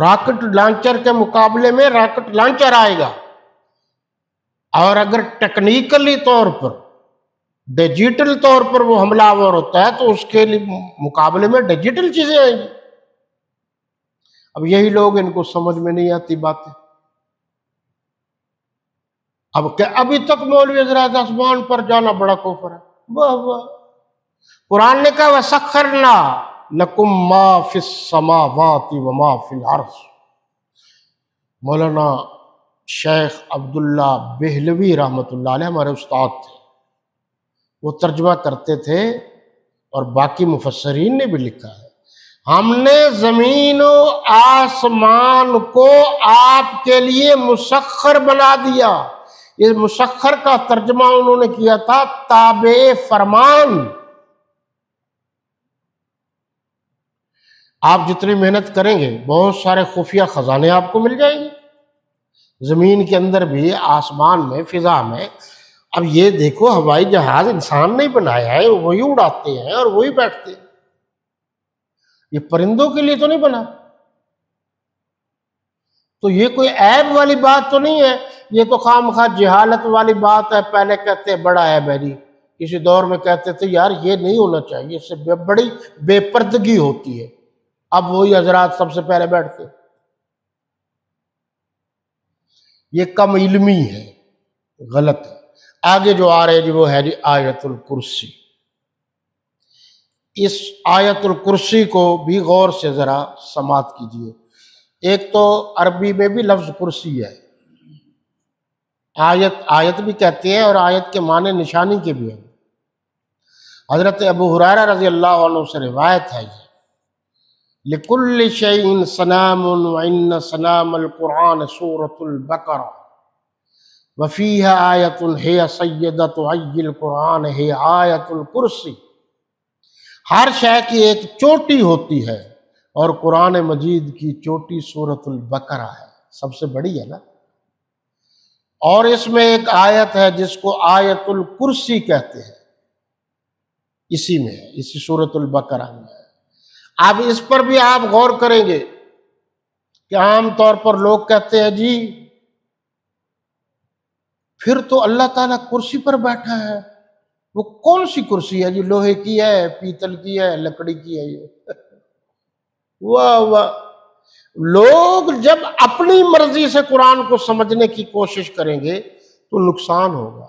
Rocket launcher کے مقابلے میں راکٹ لانچر آئے گا، اور اگر ٹیکنیکلی طور پر ڈیجیٹل طور پر وہ حملہ آور ہوتا ہے تو اس کے لیے مقابلے میں ڈیجیٹل چیزیں آئیں گی۔ اب یہی لوگ، ان کو سمجھ میں نہیں آتی باتیں۔ اب کہ ابھی تک مولوی حضرات آسمان پر جانا بڑا کفر ہے، واہ واہ۔ قرآن نے کہا وَسَخَّرْنَا لَكُم مَّا فِي السَّمَاوَاتِ وَمَا فِي الْأَرْضِ۔ مولانا شیخ عبداللہ بہلوی رحمۃ اللہ علیہ ہمارے استاد تھے، وہ ترجمہ کرتے تھے، اور باقی مفسرین نے بھی لکھا ہے، ہم نے زمین و آسمان کو آپ کے لیے مسخر بنا دیا۔ یہ مسخر کا ترجمہ انہوں نے کیا تھا تابع فرمان۔ آپ جتنی محنت کریں گے بہت سارے خفیہ خزانے آپ کو مل جائیں گے، زمین کے اندر بھی، آسمان میں، فضا میں۔ اب یہ دیکھو ہوائی جہاز انسان نے بنایا ہے، وہی اڑاتے ہیں اور وہی بیٹھتے ہیں، یہ پرندوں کے لیے تو نہیں بنا۔ تو یہ کوئی عیب والی بات تو نہیں ہے، یہ تو خواہ مخواہ جہالت والی بات ہے۔ پہلے کہتے ہیں بڑا عیب ہے جی، کسی دور میں کہتے تھے یار یہ نہیں ہونا چاہیے، اس سے بڑی بے پردگی ہوتی ہے۔ اب وہی حضرات سب سے پہلے بیٹھتے۔ یہ کم علمی ہے، غلط ہے۔ آگے جو آ رہے جی وہ ہے جی آیت الکرسی۔ اس آیت الکرسی کو بھی غور سے ذرا سماعت کیجیے۔ ایک تو عربی میں بھی لفظ کرسی ہے، آیت بھی کہتے ہیں، اور آیت کے معنی نشانی کے بھی ہیں۔ حضرت ابو ہریرہ رضی اللہ عنہ سے روایت ہے یہ، لِكُلِّ شَيْءٍ صَنَامٌ وَإِنَّ صَنَامَ الْقُرْآنِ سُورَةُ الْبَقَرَةِ وَفِيهَا آیَةٌ هِیَ سَیِّدَةُ عَیِّ الْقُرْآنِ ہِیَ آیَةُ الْکُرْسِی۔ ہر شے کی ایک چوٹی ہوتی ہے، اور قرآن مجید کی چوٹی سورۃ البقرہ ہے، سب سے بڑی ہے نا۔ اور اس میں ایک آیت ہے جس کو آیت الکرسی کہتے ہیں، اسی میں ہے، اسی سورۃ البقرہ میں ہے۔ اب اس پر بھی آپ غور کریں گے کہ عام طور پر لوگ کہتے ہیں جی پھر تو اللہ تعالیٰ کرسی پر بیٹھا ہے۔ وہ کون سی کرسی ہے جی؟ لوہے کی ہے، پیتل کی ہے، لکڑی کی ہے؟ یہ واہ واہ۔ لوگ جب اپنی مرضی سے قرآن کو سمجھنے کی کوشش کریں گے تو نقصان ہوگا۔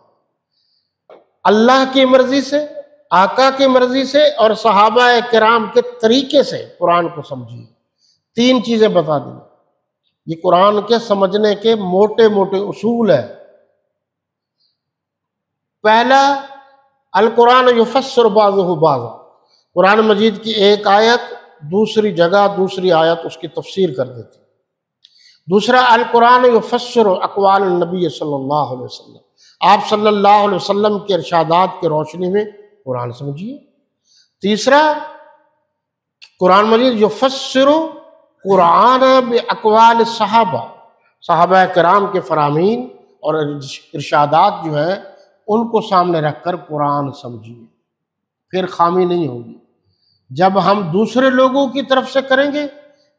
اللہ کی مرضی سے، آقا کی مرضی سے، اور صحابہ کرام کے طریقے سے قرآن کو سمجھیے۔ تین چیزیں بتا دیں، یہ قرآن کے سمجھنے کے موٹے موٹے اصول ہیں۔ پہلا، القرآن یفسر بعضہ بعضا، قرآن مجید کی ایک آیت دوسری جگہ دوسری آیت اس کی تفسیر کر دیتی۔ دوسرا، القرآن یفسر اقوال النبی صلی اللہ علیہ وسلم، آپ صلی اللہ علیہ وسلم کے ارشادات کی روشنی میں قرآن سمجھیے۔ تیسرا، قرآن مجید یفسر قرآن باقوال الصحابہ، صحابہ کرام کے فرامین اور ارشادات جو ہیں ان کو سامنے رکھ کر قرآن سمجھیے، پھر خامی نہیں ہوگی۔ جب ہم دوسرے لوگوں کی طرف سے کریں گے،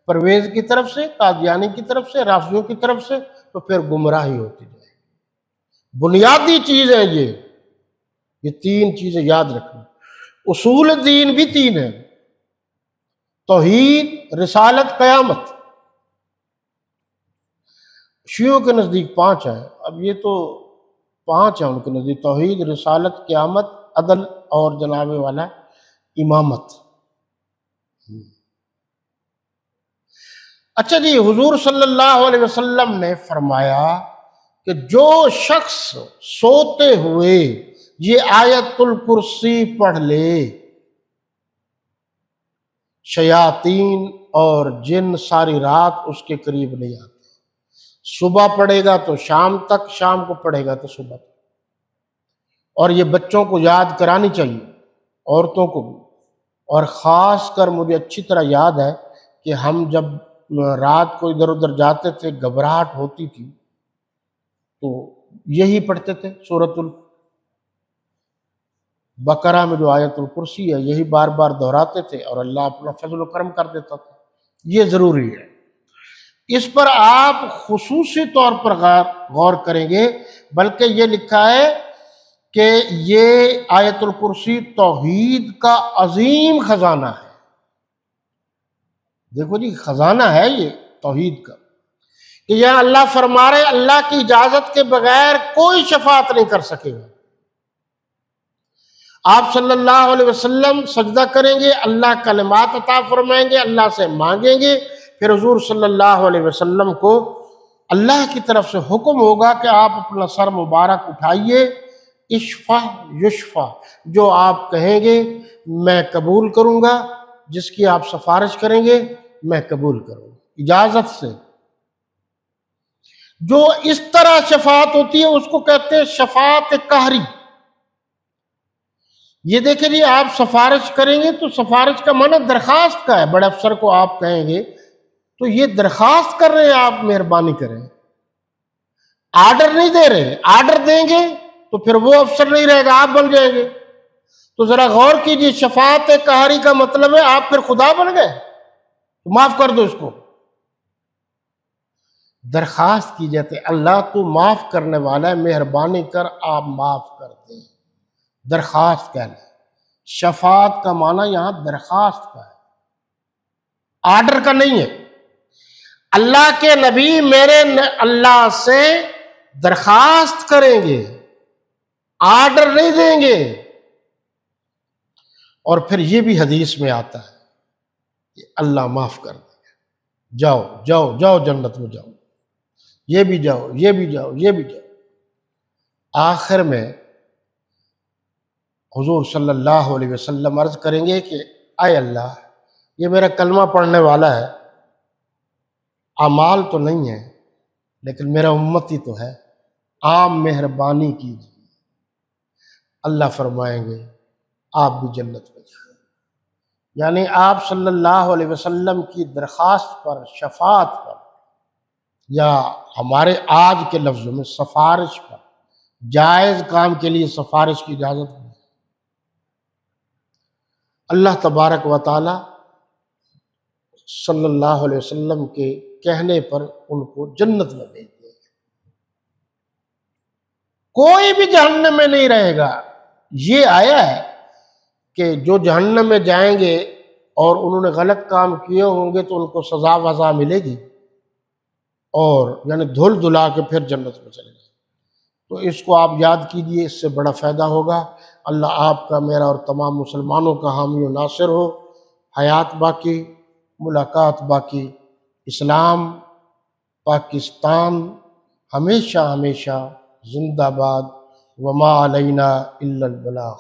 پرویز کی طرف سے، قادیانی کی طرف سے، رافضیوں کی طرف سے، تو پھر گمراہی ہوتی جائے گی۔ بنیادی چیز ہے یہ تین چیزیں یاد رکھنا۔ اصول دین بھی تین ہیں، توحید، رسالت، قیامت۔ شیعوں کے نزدیک 5 ہیں، اب یہ تو 5 ہیں ان کے نزدیک، توحید، رسالت، قیامت، عدل، اور جناب والا امامت۔ اچھا جی، حضور صلی اللہ علیہ وسلم نے فرمایا کہ جو شخص سوتے ہوئے یہ آیت الکرسی پڑھ لے، شیاطین اور جن ساری رات اس کے قریب نہیں آتے۔ صبح پڑھے گا تو شام تک، شام کو پڑھے گا تو صبح تک۔ اور یہ بچوں کو یاد کرانی چاہیے، عورتوں کو بھی۔ اور خاص کر مجھے اچھی طرح یاد ہے کہ ہم جب رات کو ادھر ادھر جاتے تھے، گھبراہٹ ہوتی تھی، تو یہی پڑھتے تھے، سورۃ البقرہ میں جو آیت الکرسی ہے یہی بار بار دہراتے تھے، اور اللہ اپنا فضل و کرم کر دیتا تھا۔ یہ ضروری ہے۔ اس پر آپ خصوصی طور پر غور کریں گے، بلکہ یہ لکھا ہے کہ یہ آیت الکرسی توحید کا عظیم خزانہ ہے۔ دیکھو جی، خزانہ ہے یہ توحید کا، کہ یہاں اللہ فرما رہے اللہ کی اجازت کے بغیر کوئی شفاعت نہیں کر سکے گا۔ آپ صلی اللہ علیہ وسلم سجدہ کریں گے، اللہ کلمات عطا فرمائیں گے، اللہ سے مانگیں گے، پھر حضور صلی اللہ علیہ وسلم کو اللہ کی طرف سے حکم ہوگا کہ آپ اپنا سر مبارک اٹھائیے، اشفع یشفع، جو آپ کہیں گے میں قبول کروں گا، جس کی آپ سفارش کریں گے میں قبول کروں گا، اجازت سے۔ جو اس طرح شفاعت ہوتی ہے اس کو کہتے ہیں شفاعت قہری۔ یہ دیکھیں جی، آپ سفارش کریں گے تو سفارش کا معنی درخواست کا ہے، بڑے افسر کو آپ کہیں گے تو یہ درخواست کر رہے ہیں آپ مہربانی کریں، آرڈر نہیں دے رہے۔ آرڈر دیں گے تو پھر وہ افسر نہیں رہے گا، آپ بن جائیں گے۔ تو ذرا غور کیجیے، شفاعت قہری کا مطلب ہے آپ پھر خدا بن گئے، معاف کر دو اس کو۔ درخواست کی جاتی ہے، اللہ تو معاف کرنے والا ہے، مہربانی کر آپ معاف کر دیں، درخواست کہہ لیں۔ شفاعت کا معنی یہاں درخواست کا ہے، آرڈر کا نہیں ہے۔ اللہ کے نبی میرے اللہ سے درخواست کریں گے، آرڈر نہیں دیں گے۔ اور پھر یہ بھی حدیث میں آتا ہے کہ اللہ معاف کر دیں گے، جاؤ جاؤ جاؤ جنت میں جاؤ، یہ بھی جاؤ یہ بھی جاؤ یہ بھی جاؤ۔ آخر میں حضور صلی اللہ علیہ وسلم عرض کریں گے کہ اے اللہ، یہ میرا کلمہ پڑھنے والا ہے، اعمال تو نہیں ہے لیکن میرا امتی تو ہے، آپ مہربانی کیجیے۔ اللہ فرمائیں گے آپ بھی جنت میں جائیں۔ یعنی آپ صلی اللہ علیہ وسلم کی درخواست پر، شفاعت پر، یا ہمارے آج کے لفظوں میں سفارش پر، جائز کام کے لیے سفارش کی اجازت نہیں ہے۔ اللہ تبارک و تعالی صلی اللہ علیہ وسلم کے کہنے پر ان کو جنت میں بھیج دیں گے، کوئی بھی جہنم میں نہیں رہے گا۔ یہ آیا ہے کہ جو جہنم میں جائیں گے اور انہوں نے غلط کام کیے ہوں گے تو ان کو سزا وزا ملے گی، اور یعنی دھل دھلا کے پھر جنت میں چلے گئے۔ تو اس کو آپ یاد کیجئے، اس سے بڑا فائدہ ہوگا۔ اللہ آپ کا، میرا اور تمام مسلمانوں کا حامی و ناصر ہو۔ حیات باقی، ملاقات باقی۔ اسلام، پاکستان ہمیشہ ہمیشہ زندہ باد۔ وما علینا الا البلاغ۔